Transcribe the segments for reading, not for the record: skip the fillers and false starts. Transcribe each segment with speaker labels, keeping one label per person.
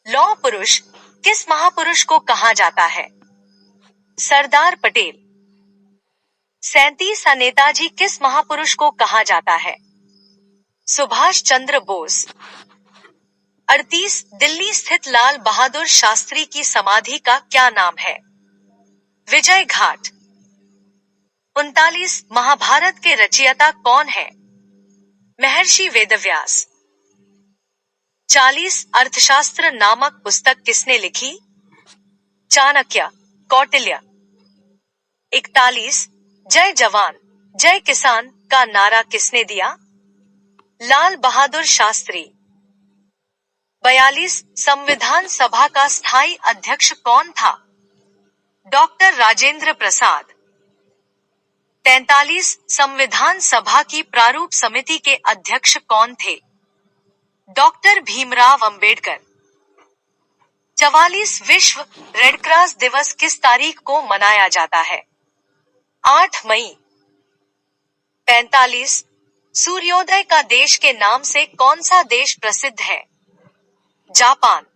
Speaker 1: लौह पुरुष किस महापुरुष को कहा जाता है? सरदार पटेल। 37 नेताजी किस महापुरुष को कहा जाता है? सुभाष चंद्र बोस। 38 दिल्ली स्थित लाल बहादुर शास्त्री की समाधि का क्या नाम है? विजय घाट। 39 महाभारत के रचयिता कौन है? महर्षि वेदव्यास। 40 अर्थशास्त्र नामक पुस्तक किसने लिखी? चाणक्य, कौटिल्य। 41 जय जवान जय किसान का नारा किसने दिया? लाल बहादुर शास्त्री। 42 संविधान सभा का स्थायी अध्यक्ष कौन था? डॉक्टर राजेंद्र प्रसाद। 43 संविधान सभा की प्रारूप समिति के अध्यक्ष कौन थे? डॉक्टर भीमराव अंबेडकर। 44 विश्व रेडक्रॉस दिवस किस तारीख को मनाया जाता है? 8 मई। 45 सूर्योदय का देश के नाम से कौन सा देश प्रसिद्ध है? जापान।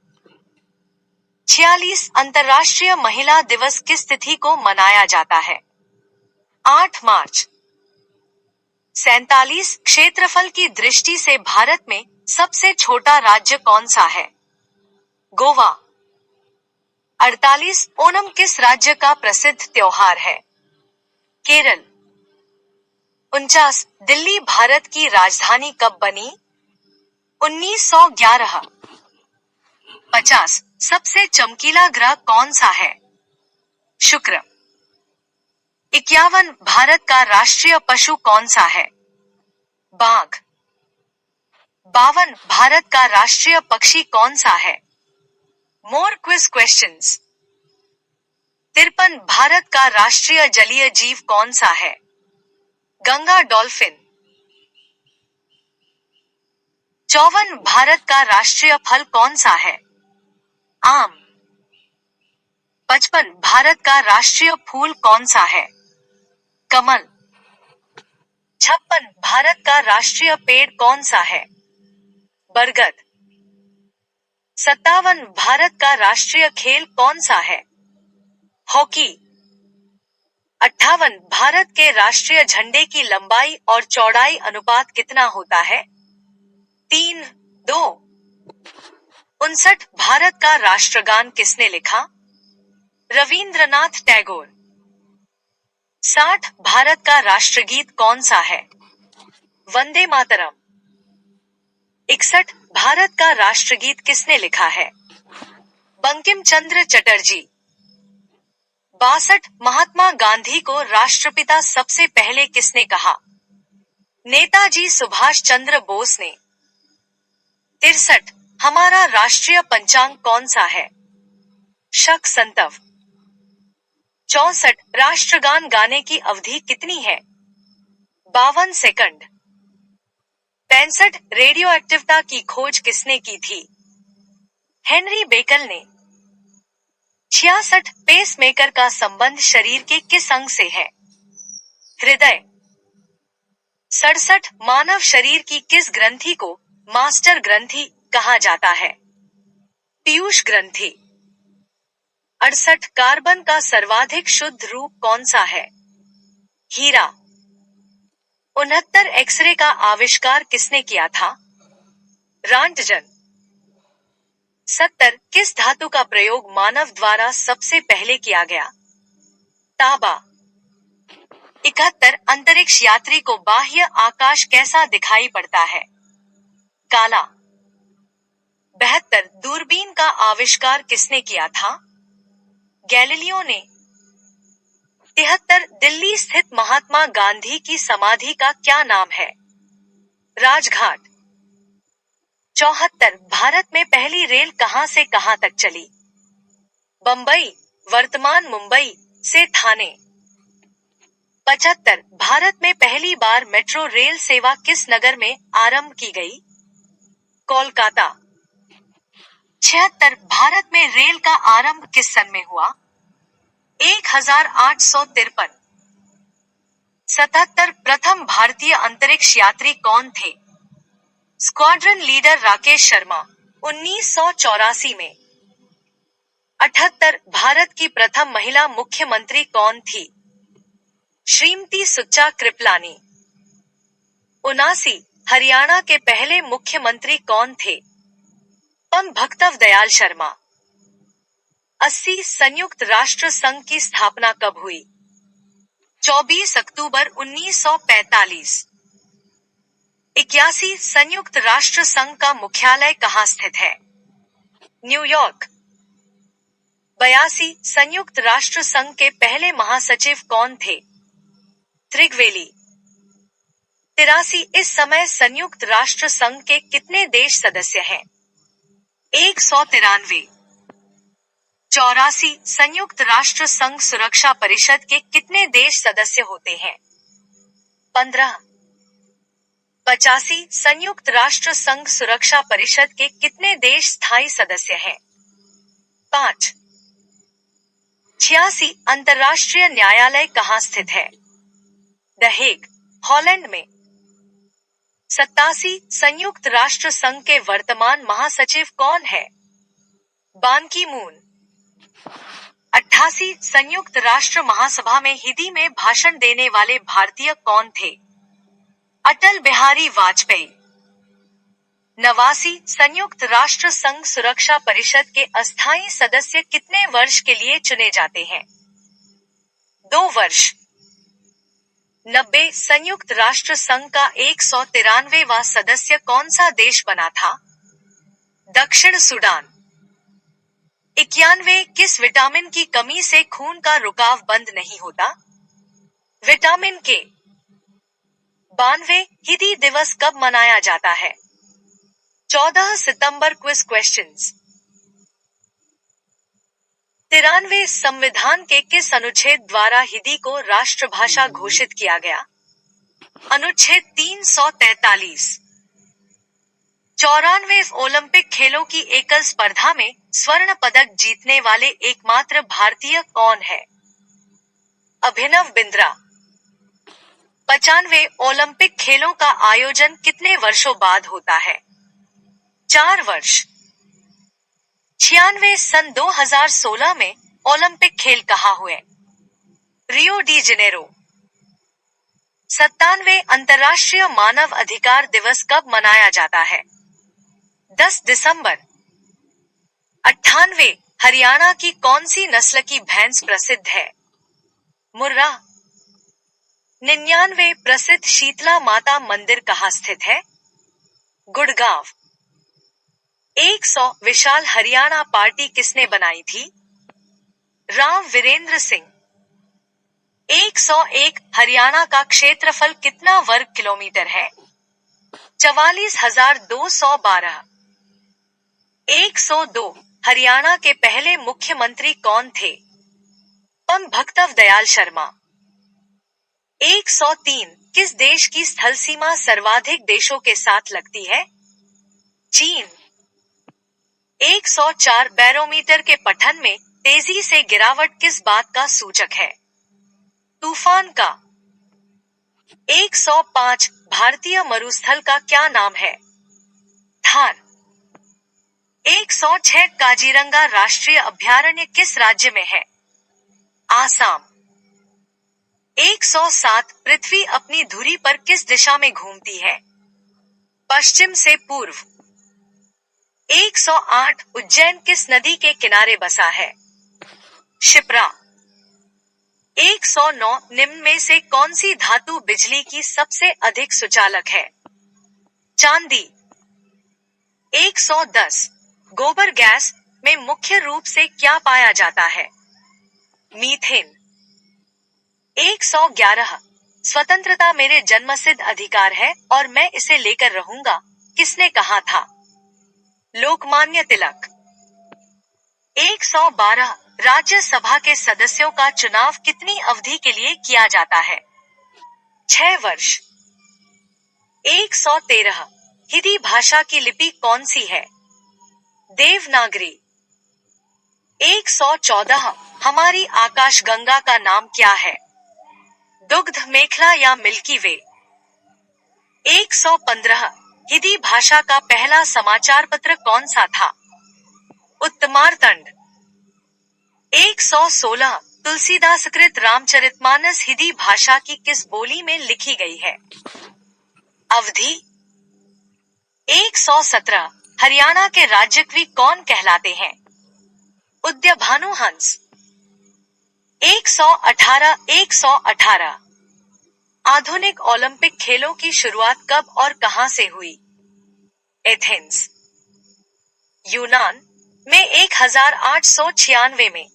Speaker 1: 46 अंतर्राष्ट्रीय महिला दिवस किस तिथि को मनाया जाता है? 8 मार्च। 47 क्षेत्रफल की दृष्टि से भारत में सबसे छोटा राज्य कौन सा है? गोवा। 48 ओणम किस राज्य का प्रसिद्ध त्योहार है? केरल। 49 दिल्ली भारत की राजधानी कब बनी? 1911। 50 सबसे चमकीला ग्रह कौन सा है? शुक्र। 51 भारत का राष्ट्रीय पशु कौन सा है? बाघ। 52 भारत का राष्ट्रीय पक्षी कौन सा है? मोर क्विज क्वेश्चंस। 53 भारत का राष्ट्रीय जलीय जीव कौन सा है? गंगा डॉल्फिन। 54 भारत का राष्ट्रीय फल कौन सा है? आम। 55 भारत का राष्ट्रीय फूल कौन सा है? कमल। 56 भारत का राष्ट्रीय पेड़ कौन सा है? बरगद। 57 भारत का राष्ट्रीय खेल कौन सा है? हॉकी। 58 भारत के राष्ट्रीय झंडे की लंबाई और चौड़ाई अनुपात कितना होता है? 3:2। 59 भारत का राष्ट्रगान किसने लिखा? रवींद्रनाथ टैगोर। 60 भारत का राष्ट्रगीत कौन सा है? वंदे मातरम। 61 भारत का राष्ट्रगीत किसने लिखा है? बंकिम चंद्र चटर्जी। 62 महात्मा गांधी को राष्ट्रपिता सबसे पहले किसने कहा? नेताजी सुभाष चंद्र बोस ने। 63 हमारा राष्ट्रीय पंचांग कौन सा है? शक संतव। 64 राष्ट्रगान गाने की अवधि कितनी है? 52 सेकंड। 65 रेडियो एक्टिविटी की खोज किसने की थी? हेनरी बेकल ने। 66 पेसमेकर का संबंध शरीर के किस अंग से है? हृदय। 67 मानव शरीर की किस ग्रंथि को मास्टर ग्रंथि कहा जाता है? पीयूष ग्रंथि। 68 कार्बन का सर्वाधिक शुद्ध रूप कौन सा है? हीरा। 69 एक्सरे का आविष्कार किसने किया था? रांटजन। 70 किस धातु का प्रयोग मानव द्वारा सबसे पहले किया गया? तांबा। 71 अंतरिक्ष यात्री को बाह्य आकाश कैसा दिखाई पड़ता है? काला। 72 दूरबीन का आविष्कार किसने किया था? गैलीलियो ने। 73 दिल्ली स्थित महात्मा गांधी की समाधि का क्या नाम है? राजघाट। 74 भारत में पहली रेल कहां से कहां तक चली? बंबई, वर्तमान मुंबई से थाने। 75 भारत में पहली बार मेट्रो रेल सेवा किस नगर में आरंभ की गई? कोलकाता। 76 भारत में रेल का आरंभ किस सन में हुआ? 1853। 77 प्रथम भारतीय अंतरिक्ष यात्री कौन थे? Squadron leader Rakesh Sharma. 1984 में 78 भारत की प्रथम महिला मुख्यमंत्री कौन थी? श्रीमती सुच्चा कृपलानी। 79 हरियाणा के पहले मुख्यमंत्री कौन थे? भक्तव दयाल शर्मा। 80 संयुक्त राष्ट्र संघ की स्थापना कब हुई? 24 अक्टूबर 1945। 81 संयुक्त राष्ट्र संघ का मुख्यालय कहाँ स्थित है? न्यूयॉर्क। 82 संयुक्त राष्ट्र संघ के पहले महासचिव कौन थे? त्रिगवेली। 83 इस समय संयुक्त राष्ट्र संघ के कितने देश सदस्य हैं? 193। 84 संयुक्त राष्ट्र संघ सुरक्षा परिषद के कितने देश सदस्य होते हैं? 15। 85 संयुक्त राष्ट्र संघ सुरक्षा परिषद के कितने देश स्थायी सदस्य हैं? 5। 86 अंतर्राष्ट्रीय न्यायालय कहाँ स्थित है? द हेग, हॉलैंड में। 87 संयुक्त राष्ट्र संघ के वर्तमान महासचिव कौन है? बान की मून। 88 संयुक्त राष्ट्र महासभा में हिंदी में भाषण देने वाले भारतीय कौन थे? अटल बिहारी वाजपेयी। 89 संयुक्त राष्ट्र संघ सुरक्षा परिषद के अस्थायी सदस्य कितने वर्ष के लिए चुने जाते हैं? 2 वर्ष। 90 संयुक्त राष्ट्र संघ का 193वां सदस्य कौन सा देश बना था? दक्षिण सूडान। 91 किस विटामिन की कमी से खून का रुकाव बंद नहीं होता? विटामिन के। 92 हिंदी दिवस कब मनाया जाता है? 14 सितंबर। Quiz questions. 93 संविधान के किस अनुच्छेद द्वारा हिंदी को राष्ट्रभाषा घोषित किया गया? अनुच्छेद 343। 94 ओलंपिक खेलों की एकल स्पर्धा में स्वर्ण पदक जीतने वाले एकमात्र भारतीय कौन है? अभिनव बिंद्रा। 95 ओलंपिक खेलों का आयोजन कितने वर्षों बाद होता है? 4 वर्ष। 96 सन 2016 में ओलंपिक खेल कहाँ हुए? Rio de Janeiro. 97 अंतर्राष्ट्रीय मानव अधिकार दिवस कब मनाया जाता है? 10 दिसंबर। 98 हरियाणा की कौन सी नस्ल की भैंस प्रसिद्ध है? मुर्रा। 99 प्रसिद्ध शीतला माता मंदिर कहाँ स्थित है? गुड़गांव। 100 विशाल हरियाणा पार्टी किसने बनाई थी? राव वीरेंद्र सिंह। 101 हरियाणा का क्षेत्रफल कितना वर्ग किलोमीटर है? 44,212। 102 हरियाणा के पहले मुख्यमंत्री कौन थे? भक्तव दयाल शर्मा। 103 किस देश की स्थल सीमा सर्वाधिक देशों के साथ लगती है? चीन। 104 बैरोमीटर के पठन में तेजी से गिरावट किस बात का सूचक है? तूफान का। 105 भारतीय मरुस्थल का क्या नाम है? थार। 106 काजीरंगा राष्ट्रीय अभयारण्य किस राज्य में है? आसाम। 107 पृथ्वी अपनी धुरी पर किस दिशा में घूमती है? पश्चिम से पूर्व। 108 उज्जैन किस नदी के किनारे बसा है? शिप्रा। 109 निम्न में से कौन सी धातु बिजली की सबसे अधिक सुचालक है? चांदी। 110 गोबर गैस में मुख्य रूप से क्या पाया जाता है? मीथेन। 111 स्वतंत्रता मेरे जन्मसिद्ध अधिकार है और मैं इसे लेकर रहूंगा, किसने कहा था? लोकमान्य तिलक। 112 राज्यसभा के सदस्यों का चुनाव कितनी अवधि के लिए किया जाता है? 6 वर्ष। 113 हिंदी भाषा की लिपि कौन सी है? देवनागरी। 114 हमारी आकाशगंगा का नाम क्या है? दुग्ध मेखला या मिल्की वे। 115 हिंदी भाषा का पहला समाचार पत्र कौन सा था? उत्तमार्तंड। 116 तुलसीदासकृत रामचरितमानस हिंदी भाषा की किस बोली में लिखी गई है? अवधि। 117 हरियाणा के राज्यकवि कौन कहलाते हैं? उद्यभानु हंस। 118 आधुनिक ओलंपिक खेलों की शुरुआत कब और कहां से हुई? एथेंस, यूनान में 1896 में।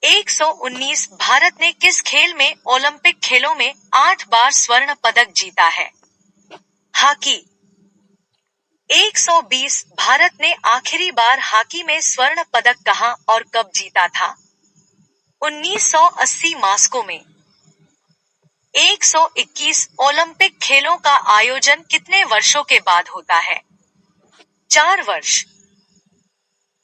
Speaker 1: 119 भारत ने किस खेल में ओलंपिक खेलों में 8 बार स्वर्ण पदक जीता है? हॉकी। 120 भारत ने आखिरी बार हॉकी में स्वर्ण पदक कहां और कब जीता था? 1980 मॉस्को में। 121 ओलंपिक खेलों का आयोजन कितने वर्षों के बाद होता है? 4 वर्ष।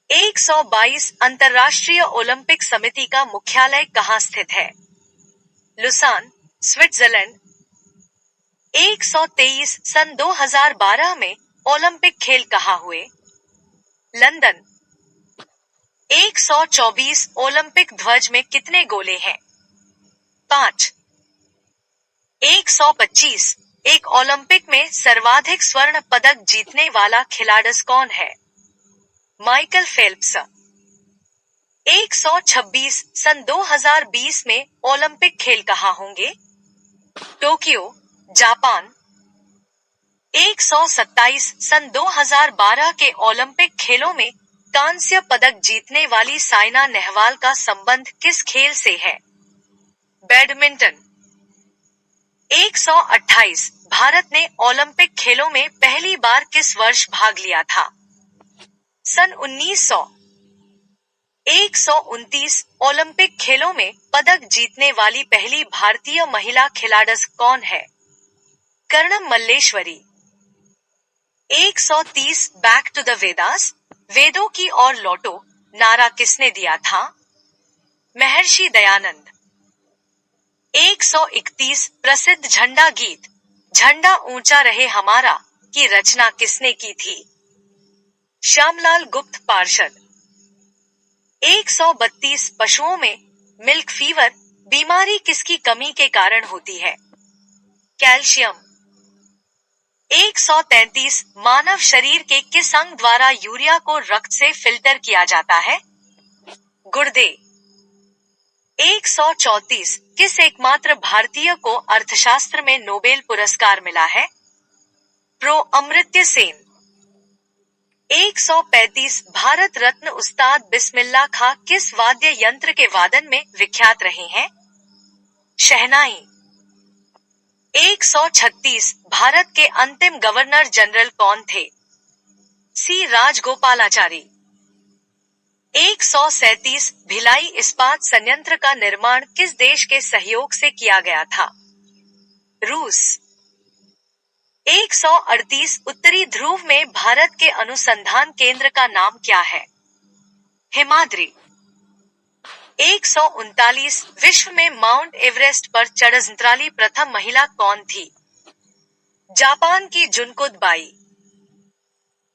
Speaker 1: 122 अंतर्राष्ट्रीय ओलंपिक समिति का मुख्यालय कहां स्थित है? Lausanne, Switzerland. 123 सन 2012 में ओलंपिक खेल कहां हुए? लंदन। 124 ओलंपिक ध्वज में कितने गोले हैं? 5। 125 एक ओलंपिक में सर्वाधिक स्वर्ण पदक जीतने वाला खिलाड़ी कौन है? Michael Phelps. 126 सन 2020 में ओलंपिक खेल कहां होंगे? Tokyo, Japan. 127 सन 2012 के ओलंपिक खेलों में कांस्य पदक जीतने वाली साइना नेहवाल का संबंध किस खेल से है? बैडमिंटन। 128 भारत ने ओलंपिक खेलों में पहली बार किस वर्ष भाग लिया था? सन 1900। 129 ओलंपिक खेलों में पदक जीतने वाली पहली भारतीय महिला खिलाड़ी कौन है? Karnam Malleswari. 130 back to the Vedas, वेदों की ओर लौटो नारा किसने दिया था? महर्षि दयानंद। 131 प्रसिद्ध झंडा गीत झंडा ऊंचा रहे हमारा की रचना किसने की थी? श्यामलाल गुप्त पार्षद। 132 पशुओं में मिल्क फीवर बीमारी किसकी कमी के कारण होती है? कैल्शियम। 133 मानव शरीर के किस अंग द्वारा यूरिया को रक्त से फिल्टर किया जाता है? गुर्दे। 134 किस एकमात्र भारतीय को अर्थशास्त्र में नोबेल पुरस्कार मिला है? प्रो अमर्त्य सेन। 135 भारत रत्न उस्ताद बिस्मिल्लाह खां किस वाद्य यंत्र के वादन में विख्यात रहे हैं? शहनाई। 136 भारत के अंतिम गवर्नर जनरल कौन थे? सी राजगोपालाचारी। 137 भिलाई इस्पात संयंत्र का निर्माण किस देश के सहयोग से किया गया था? रूस। 138 उत्तरी ध्रुव में भारत के अनुसंधान केंद्र का नाम क्या है? हिमाद्री। 139 विश्व में माउंट एवरेस्ट पर चढ़ने वाली प्रथम महिला कौन थी? जापान की जुनकुद बाई।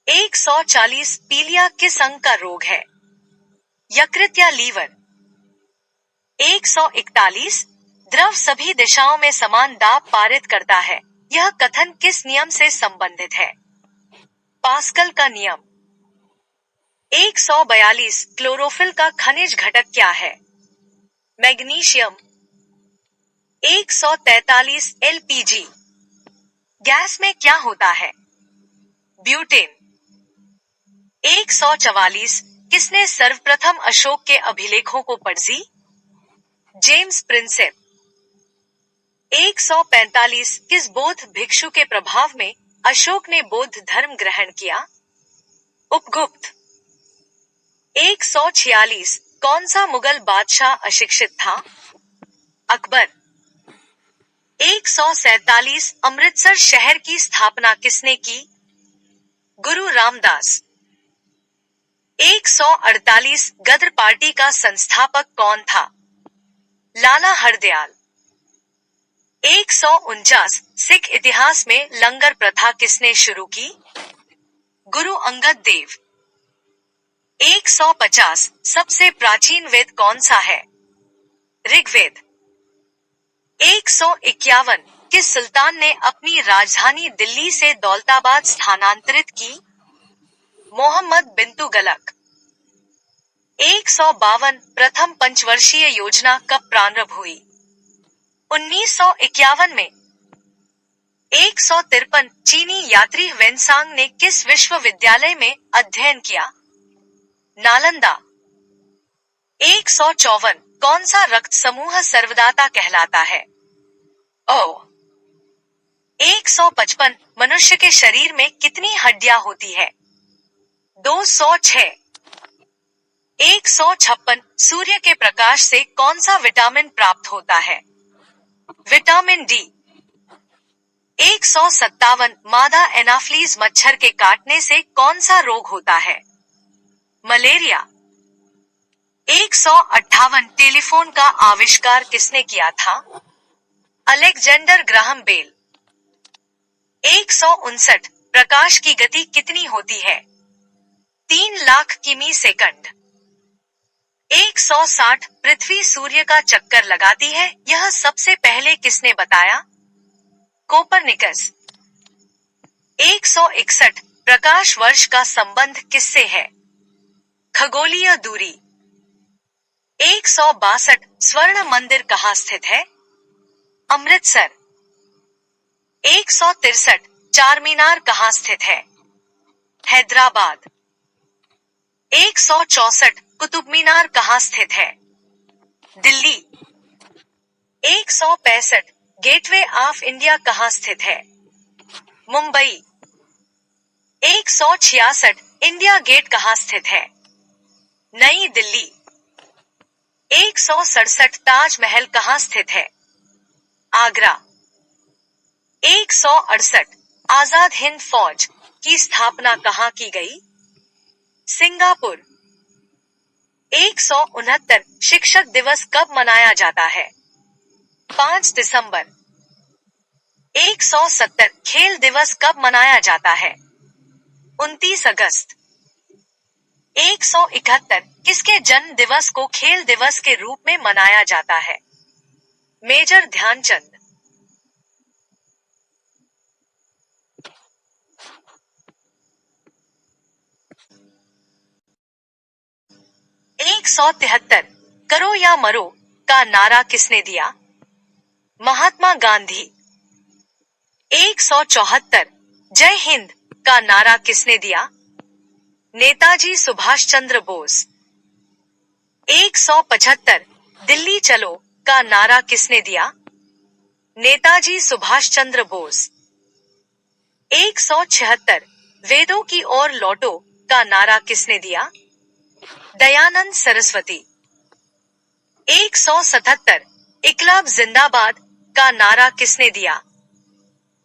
Speaker 1: 140 पीलिया किस अंग का रोग है? यकृत या लीवर। 141 द्रव सभी दिशाओं में समान दाब पारित करता है, यह कथन किस नियम से संबंधित है? पास्कल का नियम। 142 क्लोरोफिल का खनिज घटक क्या है? मैग्नीशियम। 143 एलपीजी गैस में क्या होता है? ब्यूटेन। 144 किसने सर्वप्रथम अशोक के अभिलेखों को पढ़ी? James Prinsep. 145 किस बौद्ध भिक्षु के प्रभाव में अशोक ने बौद्ध धर्म ग्रहण किया? उपगुप्त। 146 कौन सा मुगल बादशाह अशिक्षित था? अकबर। 147 अमृतसर शहर की स्थापना किसने की? गुरु रामदास। 148 गदर पार्टी का संस्थापक कौन था? लाला हरदयाल। 149 सिख इतिहास में लंगर प्रथा किसने शुरू की? गुरु अंगद देव। 150 सबसे प्राचीन वेद कौन सा है? ऋग्वेद। 151 किस सुल्तान ने अपनी राजधानी दिल्ली से दौलताबाद स्थानांतरित की? मोहम्मद बिन तुगलक। 152 प्रथम पंचवर्षीय योजना कब प्रारंभ हुई? 1951 में। 153 चीनी यात्री वेनसांग ने किस विश्वविद्यालय में अध्ययन किया? नालंदा। 154 कौन सा रक्त समूह सर्वदाता कहलाता है? ओ। 155 मनुष्य के शरीर में कितनी हड्डियां होती है? 206। 156 सूर्य के प्रकाश से कौन सा विटामिन प्राप्त होता है? Vitamin D. 157 मादा एनाफ्लीज मच्छर के काटने से कौन सा रोग होता है? मलेरिया। 158 टेलीफोन का आविष्कार किसने किया था? Alexander Graham bell. 159 प्रकाश की गति कितनी होती है? 3 लाख किमी सेकंड। 160 पृथ्वी सूर्य का चक्कर लगाती है, यह सबसे पहले किसने बताया? कोपरनिकस। 161 प्रकाश वर्ष का संबंध किससे है? खगोलीय दूरी। 162 स्वर्ण मंदिर कहाँ स्थित है? अमृतसर। 163 चारमीनार कहाँ स्थित है? हैदराबाद। 164 कुतुब मीनार कहाँ स्थित है? दिल्ली। 165 गेटवे ऑफ इंडिया कहाँ स्थित है? मुंबई। 166 इंडिया गेट कहाँ स्थित है? नई दिल्ली। 167 ताजमहल कहाँ स्थित है? आगरा। 168 आजाद हिंद फौज की स्थापना कहाँ की गई? सिंगापुर। 169 शिक्षक दिवस कब मनाया जाता है? 5 दिसंबर। 170 खेल दिवस कब मनाया जाता है? 29 अगस्त। 171 किसके जन्म दिवस को खेल दिवस के रूप में मनाया जाता है? मेजर ध्यानचंद। 173 करो या मरो का नारा किसने दिया? महात्मा गांधी। 174 जय हिंद का नारा किसने दिया? नेताजी सुभाष चंद्र बोस। 175 दिल्ली चलो का नारा किसने दिया? नेताजी सुभाष चंद्र बोस। 176 वेदों की ओर लौटो का नारा किसने दिया? दयानंद सरस्वती। 177 इकलाब जिंदाबाद का नारा किसने दिया?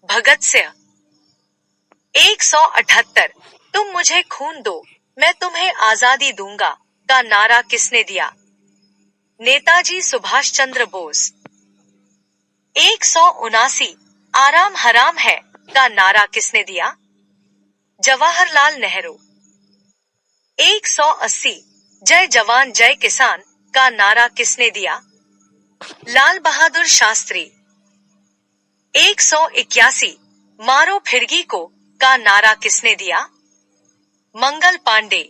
Speaker 1: भगत सिंह। 178 तुम मुझे खून दो मैं तुम्हें आजादी दूंगा का नारा किसने दिया? नेताजी सुभाष चंद्र बोस। 179 आराम हराम है का नारा किसने दिया? जवाहरलाल नेहरू। 180 जय जवान जय किसान का नारा किसने दिया? लाल बहादुर शास्त्री। 181 मारो फिरगी को का नारा किसने दिया? मंगल पांडे।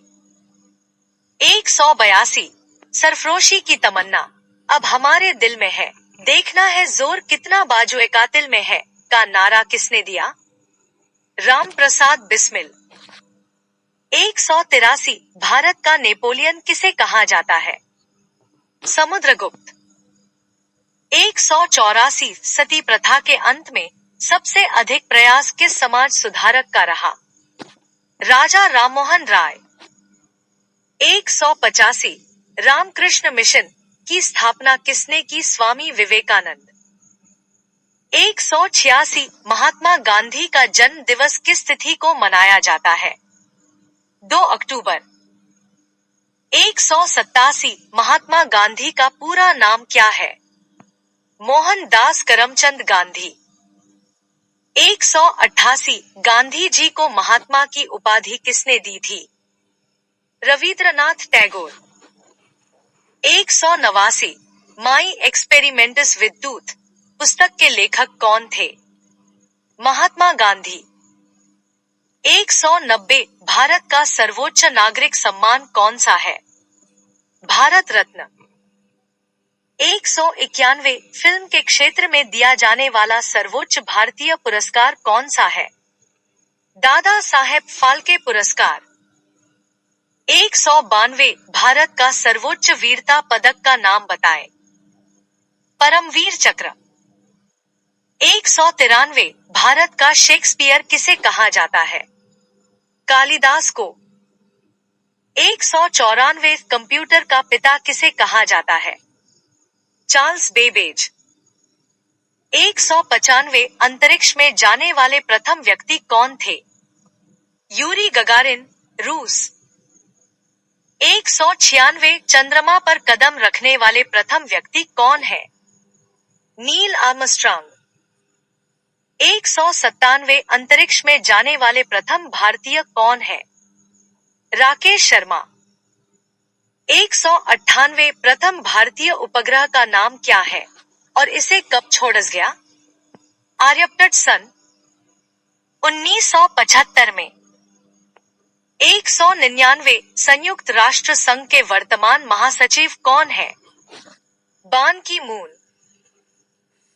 Speaker 1: 182 सरफरोशी की तमन्ना अब हमारे दिल में है, देखना है जोर कितना बाजुए कातिल में है का नारा किसने दिया? राम प्रसाद बिस्मिल। 183 भारत का नेपोलियन किसे कहा जाता है? समुद्रगुप्त। 184 सती प्रथा के अंत में सबसे अधिक प्रयास किस समाज सुधारक का रहा? राजा राममोहन राय। 185 रामकृष्ण मिशन की स्थापना किसने की? स्वामी विवेकानंद। 186 महात्मा गांधी का जन्म दिवस किस तिथि को मनाया जाता है? 2 अक्टूबर। 187 महात्मा गांधी का पूरा नाम क्या है? मोहनदास करमचंद गांधी। 188 गांधी जी को महात्मा की उपाधि किसने दी थी? रवींद्रनाथ टैगोर। 189 माई एक्सपेरिमेंटस विद्युत पुस्तक के लेखक कौन थे? महात्मा गांधी। 190 भारत का सर्वोच्च नागरिक सम्मान कौन सा है? भारत रत्न। 191 फिल्म के क्षेत्र में दिया जाने वाला सर्वोच्च भारतीय पुरस्कार कौन सा है? दादा साहेब फाल्के पुरस्कार। 192 भारत का सर्वोच्च वीरता पदक का नाम बताएं। परमवीर चक्र। 193 भारत का शेक्सपियर किसे कहा जाता है? कालिदास को। 194 कंप्यूटर का पिता किसे कहा जाता है? Charles Babbage. 195 अंतरिक्ष में जाने वाले प्रथम व्यक्ति कौन थे? यूरी गगारिन, रूस। 196 चंद्रमा पर कदम रखने वाले प्रथम व्यक्ति कौन है? Neil Armstrong. 197 अंतरिक्ष में जाने वाले प्रथम भारतीय कौन है? राकेश शर्मा। 198 प्रथम भारतीय उपग्रह का नाम क्या है और इसे कब छोड़ा गया? आर्यभट्ट सन 1975 में। 199 संयुक्त राष्ट्र संघ के वर्तमान महासचिव कौन है? बान की मून।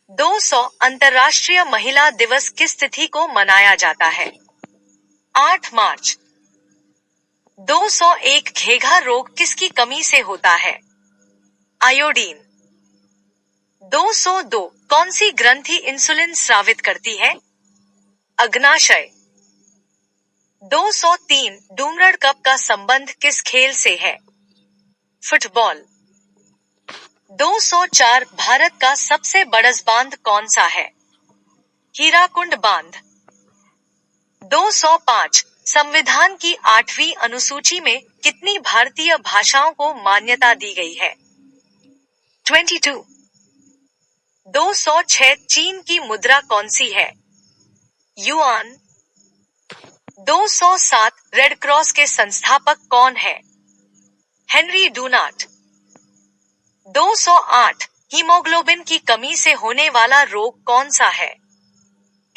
Speaker 1: 200 अंतर्राष्ट्रीय महिला दिवस किस तिथि को मनाया जाता है? 8 मार्च। 201 घेघा रोग किसकी कमी से होता है? आयोडीन। 202 कौन सी ग्रंथि इंसुलिन स्रावित करती है? अग्नाशय। 203 डूंगरगढ़ कप का संबंध किस खेल से है? फुटबॉल। 204 भारत का सबसे बड़ा बांध कौन सा है? हीराकुंड बांध। 205 संविधान की 8वीं अनुसूची में कितनी भारतीय भाषाओं को मान्यता दी गई है? 22। 206 चीन की मुद्रा कौन सी है? युआन। 207 रेड क्रॉस के संस्थापक कौन है? हेनरी डूनाट। 208 हीमोग्लोबिन की कमी से होने वाला रोग कौन सा है?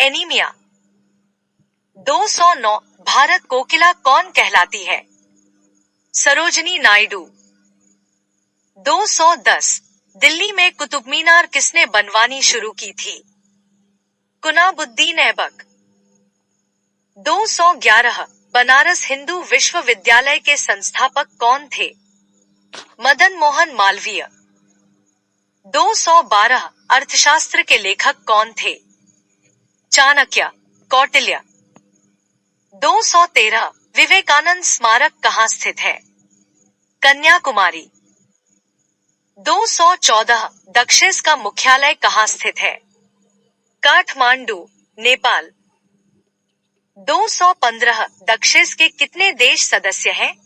Speaker 1: एनीमिया। 209 भारत कोकिला कौन कहलाती है? सरोजनी नायडू। 210 दिल्ली में कुतुब मीनार किसने बनवानी शुरू की थी? कुनाबुद्दीन ऐबक। 211 बनारस हिंदू विश्वविद्यालय के संस्थापक कौन थे? मदन मोहन मालवीय। 212 अर्थशास्त्र के लेखक कौन थे? चाणक्य, कौटिल्य। 213 विवेकानंद स्मारक कहाँ स्थित है? कन्याकुमारी। 214 दक्षिस का मुख्यालय कहाँ स्थित है? काठमांडू, नेपाल। 215 दक्षिस के कितने देश सदस्य हैं?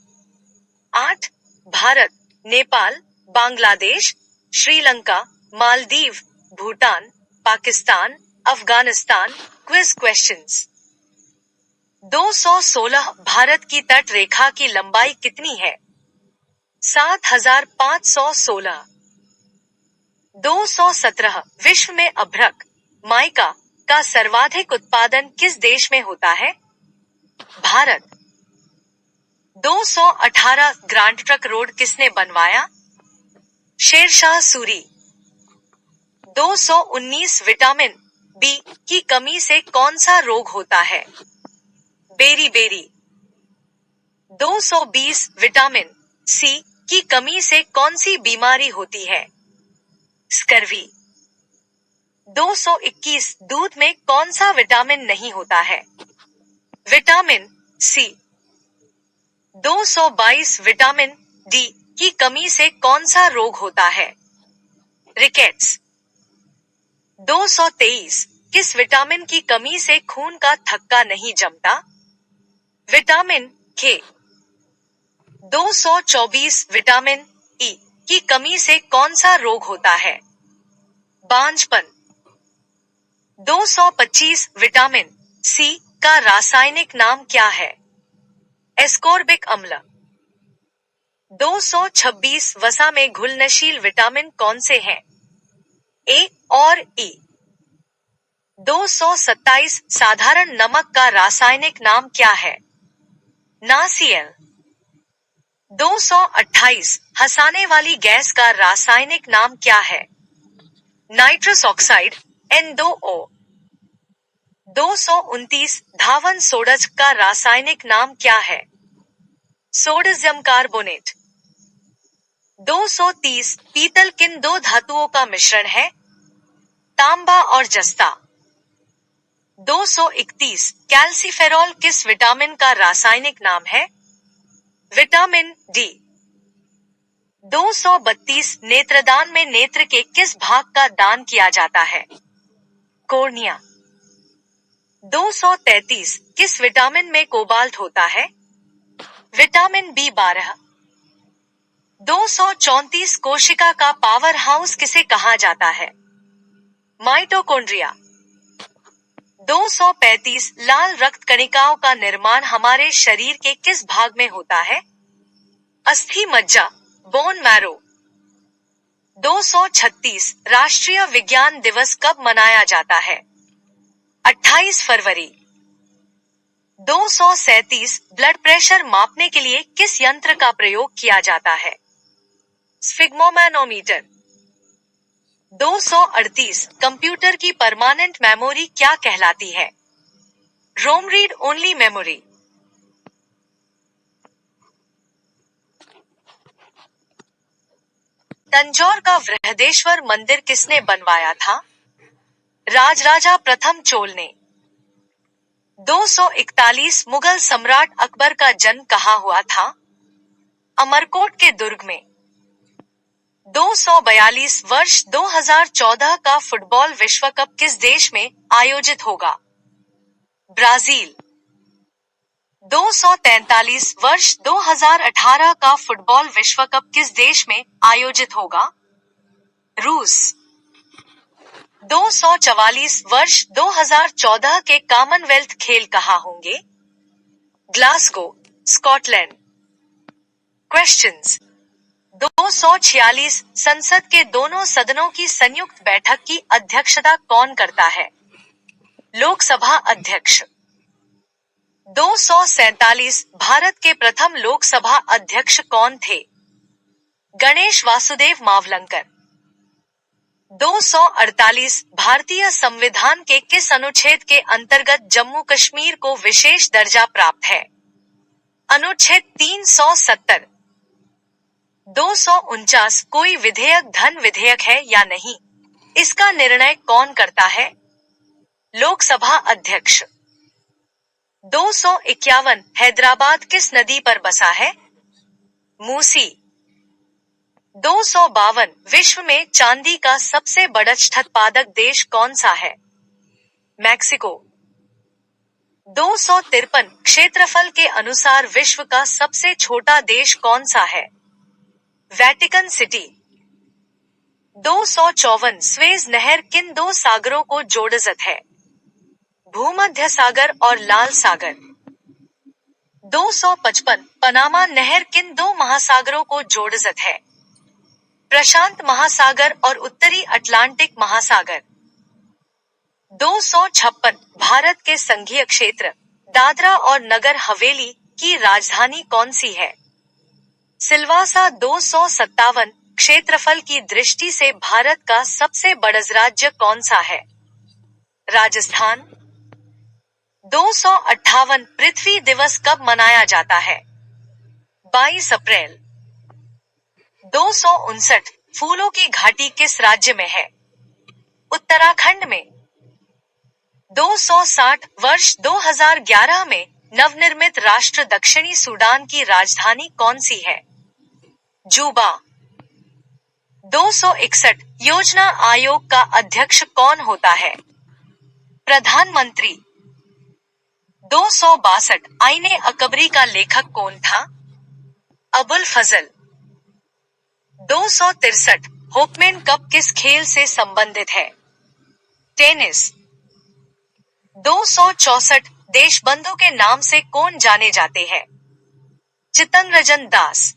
Speaker 1: 8 भारत, नेपाल, बांग्लादेश, श्रीलंका, मालदीव, भूटान, पाकिस्तान, अफगानिस्तान। Quiz questions. 216 भारत की तट रेखा की लंबाई कितनी है? 7516। 217 विश्व में अभ्रक, माइका का सर्वाधिक उत्पादन किस देश में होता है? भारत। 218 ग्रांड ट्रंक रोड किसने बनवाया? शेरशाह सूरी। 219 विटामिन बी की कमी से कौन सा रोग होता है? बेरी-बेरी। 220 विटामिन सी की कमी से कौन सी बीमारी होती है? स्कर्वी। 221 दूध में कौन सा विटामिन नहीं होता है? Vitamin C. 222 विटामिन डी की कमी से कौन सा रोग होता है? रिकेट्स। 223 किस विटामिन की कमी से खून का थक्का नहीं जमता? विटामिन के। 224 विटामिन ई की कमी से कौन सा रोग होता है? बांझपन। 225 विटामिन सी का रासायनिक नाम क्या है? एस्कोर्बिक अम्ल। 226 वसा में घुलनशील विटामिन कौन से हैं? ए और ई। 227 साधारण नमक का रासायनिक नाम क्या है? NaCl। 228 हंसाने वाली गैस का रासायनिक नाम क्या है? Nitrous oxide N2O। 229 धावन सोडज का रासायनिक नाम क्या है? Sodium carbonate. 230 पीतल किन दो धातुओं का मिश्रण है? तांबा और जस्ता। 231 कैल्सीफेरॉल किस विटामिन का रासायनिक नाम है? Vitamin D. 232 नेत्रदान में नेत्र के किस भाग का दान किया जाता है? कॉर्निया। 233 किस विटामिन में कोबाल्ट होता है? Vitamin B12। 234 कोशिका का पावर हाउस किसे कहा जाता है? माइटोकॉन्ड्रिया। 235 लाल रक्त कणिकाओं का निर्माण हमारे शरीर के किस भाग में होता है? अस्थि मज्जा, बोन मैरो। 236 राष्ट्रीय विज्ञान दिवस कब मनाया जाता है? 28 फरवरी। 237 ब्लड प्रेशर मापने के लिए किस यंत्र का प्रयोग किया जाता है? स्फिग्मोमैनोमीटर। 238 कंप्यूटर की परमानेंट मेमोरी क्या कहलाती है? रोम रीड ओनली मेमोरी। तंजौर का बृहदेश्वर मंदिर किसने बनवाया था? राजराजा प्रथम चोल ने। 241 मुगल सम्राट अकबर का जन्म कहाँ हुआ था? अमरकोट के दुर्ग में। 242 वर्ष 2014 का फुटबॉल विश्व कप किस देश में आयोजित होगा? ब्राजील। 243 वर्ष 2018 का फुटबॉल विश्व कप किस देश में आयोजित होगा? रूस। 244 वर्ष 2014 के कॉमनवेल्थ खेल कहाँ होंगे? Glasgow, Scotland. क्वेश्चंस। 246 संसद के दोनों सदनों की संयुक्त बैठक की अध्यक्षता कौन करता है? लोकसभा अध्यक्ष। 247 भारत के प्रथम लोकसभा अध्यक्ष कौन थे? गणेश वासुदेव मावलंकर। 248 भारतीय संविधान के किस अनुच्छेद के अंतर्गत जम्मू कश्मीर को विशेष दर्जा प्राप्त है? अनुच्छेद 370। 249 कोई विधेयक धन विधेयक है या नहीं, इसका निर्णय कौन करता है? लोकसभा अध्यक्ष। 251 हैदराबाद किस नदी पर बसा है? मूसी। 252 विश्व में चांदी का सबसे बड़ा उत्पादक देश कौन सा है? मैक्सिको। 253 क्षेत्रफल के अनुसार विश्व का सबसे छोटा देश कौन सा है? Vatican city. 254 स्वेज नहर किन दो सागरों को जोड़ती है? भूमध्य सागर और लाल सागर। 255 पनामा नहर किन दो महासागरों को जोड़ती है? प्रशांत महासागर और उत्तरी अटलांटिक महासागर। 256 भारत के संघीय क्षेत्र दादरा और नगर हवेली की राजधानी कौन सी है? सिलवासा। 257 क्षेत्रफल की दृष्टि से भारत का सबसे बड़ा राज्य कौन सा है? राजस्थान। 258 पृथ्वी दिवस कब मनाया जाता है? 22 अप्रैल। 259 फूलों की घाटी किस राज्य में है? उत्तराखंड में। 260 वर्ष 2011 में नवनिर्मित राष्ट्र दक्षिणी सूडान की राजधानी कौन सी है? जूबा। 261 योजना आयोग का अध्यक्ष कौन होता है? प्रधानमंत्री। 262 आईने अकबरी का लेखक कौन था? अबुल फजल। 263 होपमैन कप किस खेल से संबंधित है? टेनिस। 264 देशबंधु के नाम से कौन जाने जाते हैं? चित्तरंजन दास।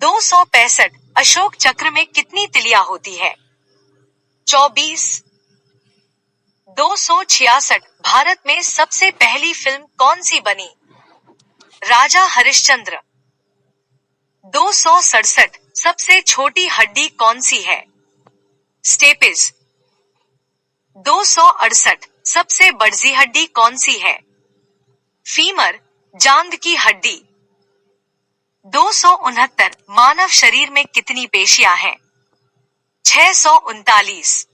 Speaker 1: 265 अशोक चक्र में कितनी तिलियां होती है? 24। 266 भारत में सबसे पहली फिल्म कौन सी बनी? राजा हरिश्चंद्र। 267 सबसे छोटी हड्डी कौन सी है? स्टेपिस। 268 सबसे बड़ी हड्डी कौन सी है? फीमर, जांघ की हड्डी। 269 मानव शरीर में कितनी पेशियां हैं? 639।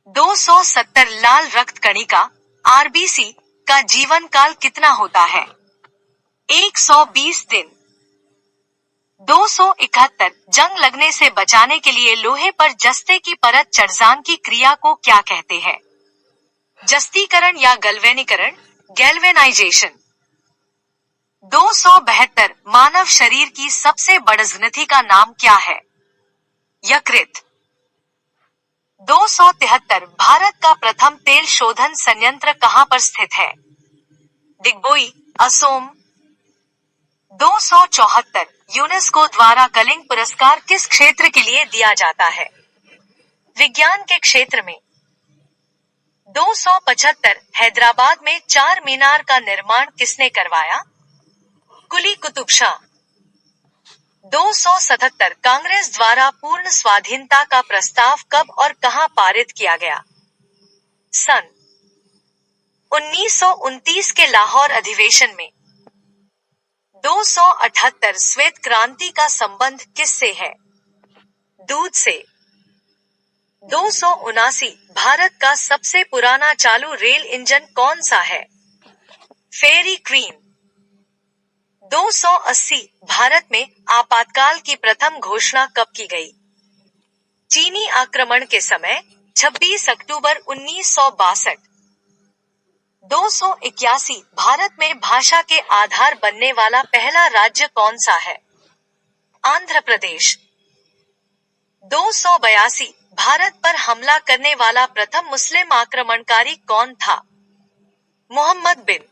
Speaker 1: 270 लाल रक्त कणिका आरबीसी का जीवन काल कितना होता है? 120 दिन। 271 जंग लगने से बचाने के लिए लोहे पर जस्ते की परत चढ़जान की क्रिया को क्या कहते हैं? जस्तीकरण या गैल्वेनीकरण, गैल्वेनाइजेशन। 272 मानव शरीर की सबसे बड़ी ग्रंथि का नाम क्या है? यकृत। 273 भारत का प्रथम तेल शोधन संयंत्र कहां पर स्थित है? डिगबोई, असोम। 274 यूनेस्को द्वारा कलिंग पुरस्कार किस क्षेत्र के लिए दिया जाता है? विज्ञान के क्षेत्र में। 275 हैदराबाद में चार मीनार का निर्माण किसने करवाया? कुली कुतुब शाह। 277 कांग्रेस द्वारा पूर्ण स्वाधीनता का प्रस्ताव कब और कहां पारित किया गया? सन 1929 के लाहौर अधिवेशन में। 278 श्वेत क्रांति का संबंध किससे है? दूध से। 279 भारत का सबसे पुराना चालू रेल इंजन कौन सा है? फेरी क्वीन। 280 भारत में आपातकाल की प्रथम घोषणा कब की गई? चीनी आक्रमण के समय 26 अक्टूबर 1962। 281 भारत में भाषा के आधार बनने वाला पहला राज्य कौन सा है? आंध्र प्रदेश। 282 भारत पर हमला करने वाला प्रथम मुस्लिम आक्रमणकारी कौन था? मोहम्मद बिन